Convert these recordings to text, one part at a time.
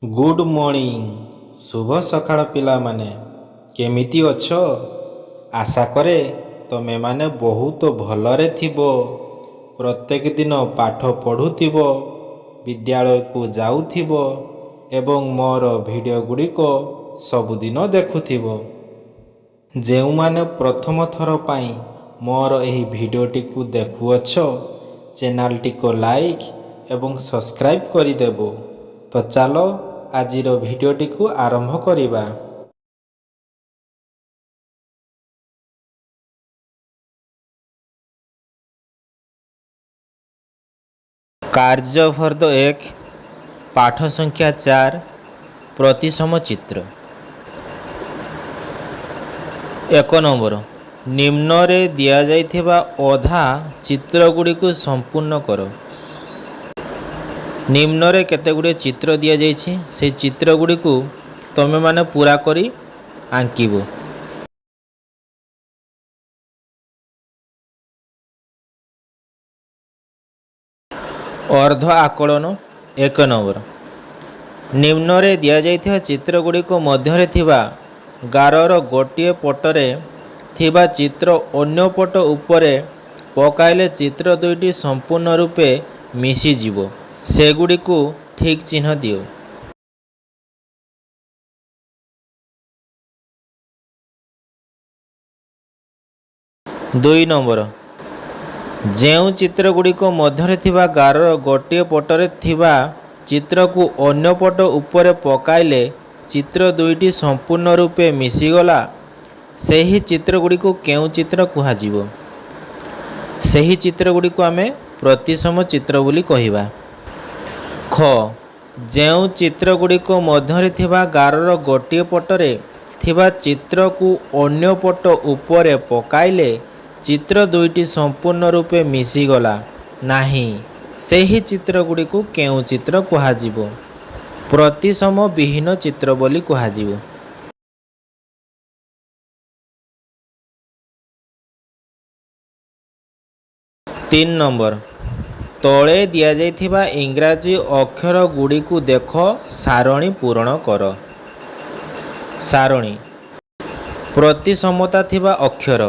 Good morning शुभ सकाळ पिलामाने केमिति अछ। आशा करे तमे माने बहुत भलरे थिबो। प्रत्येक दिन पाठ पढ़ुथिबो, विद्यालय को जाउथिबो एवं मोर वीडियो गुड़िक सबुदिन देखुथिबो। जेउ माने प्रथम थर पाई मोर एही वीडियोटी को देखुअछ, चैनलटी को लाइक एवं सब्सक्राइब करिदेबो। तो चलो आजिर वीडियोटी को आरंभ करिबा। कार्यफर्द 1 पाठ संख्या 4 प्रतिसम चित्र। 1 नंबर निम्न रे दिया जाइथिबा अधा चित्रगुड़ी को संपूर्ण करो। निम्न रे केते गुड़े चित्र दिया जाइछि, से चित्र गुड़ी को तमे माने पूरा करी आंकिबो। अर्ध आकलन 1 नंबर निम्न रे दिया जाइथिबा चित्र गुड़ी को मध्य रे थिबा गारर गोटिए पटरे थिबा चित्र अन्य पट उपरे पकाइले चित्र दुईटी संपूर्ण रूपे मिसी जीवो। सेगुड़ी को ठीक चिन्ह दियो। 2 नंबर जेउ चित्र गुड़ी को मध्य थिबा गारर गोटिए पटरे थिबा चित्र को अन्य पट उपरे पकाइले चित्र दुईटी संपूर्ण रूपे मिसीगला, सेही चित्र गुड़ी को केउ चित्र कुहा जीवो। सेही चित्र गुड़ी को आमे प्रतिसम चित्र बोली कहिबा। ख जेउ चित्र गुड़ी को मध्य थिबा गारर गोटिए पटरे थिबा चित्र को अन्य पट उपरे पकाइले चित्र दुईटी संपूर्ण रूपे मिसीगला नाही, सेही चित्र गुड़ी को केउ चित्र कुहा जीवो। प्रतिसम विहीन चित्र बोली कुहा जीवो। 3 नंबर तले दिया जाइथिबा इंग्राजी अक्षर गुड़ी को देख सारणी पूरण कर। सारणी प्रतिसमता थिबा अक्षर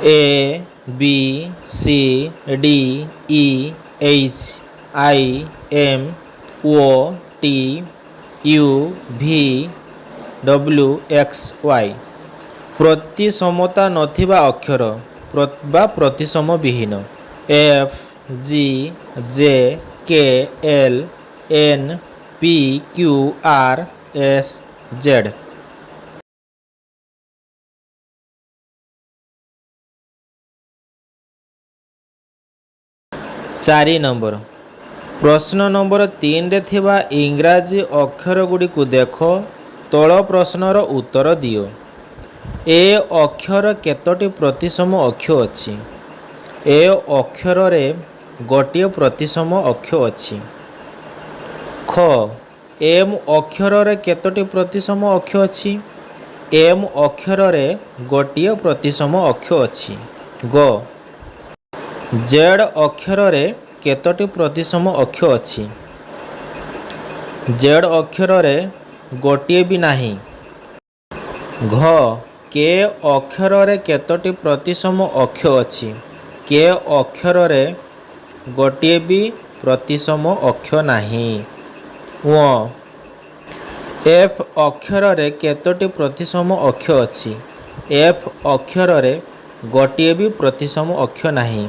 A B C D E H I M O T U V W X Y. प्रतिसमता नथिबा अक्षर बा प्रतिसम विहीन F G J K L N P Q R S Z. 4 नंबर प्रश्न नंबर 3 रे थिबा इंग्राजी अक्षर गुड़ी को देख तल प्रश्नर उत्तर दियो। ए अक्षर केतोटी प्रतिसम अक्षर अछि। ए अक्षर रे गोटिए प्रतिसम अक्षर अछि। ख एम अक्षर रे केतोटी प्रतिसम अक्षर अछि। एम अक्षर रे गोटिए प्रतिसम अक्षर अछि। ग जेड अक्षर रे केतोटी प्रतिसम अक्षर अछि। जेड अक्षर रे गोटिए भी नाही। घ के अक्षर रे केतोटी प्रतिसम अक्षर अछि। के अक्षर रे गोटिए भी प्रतिसम अक्षर नाही। व एफ अक्षर रे केतोटी प्रतिसम अक्षर अछि। एफ अक्षर रे गोटिए भी प्रतिसम अक्षर नाही।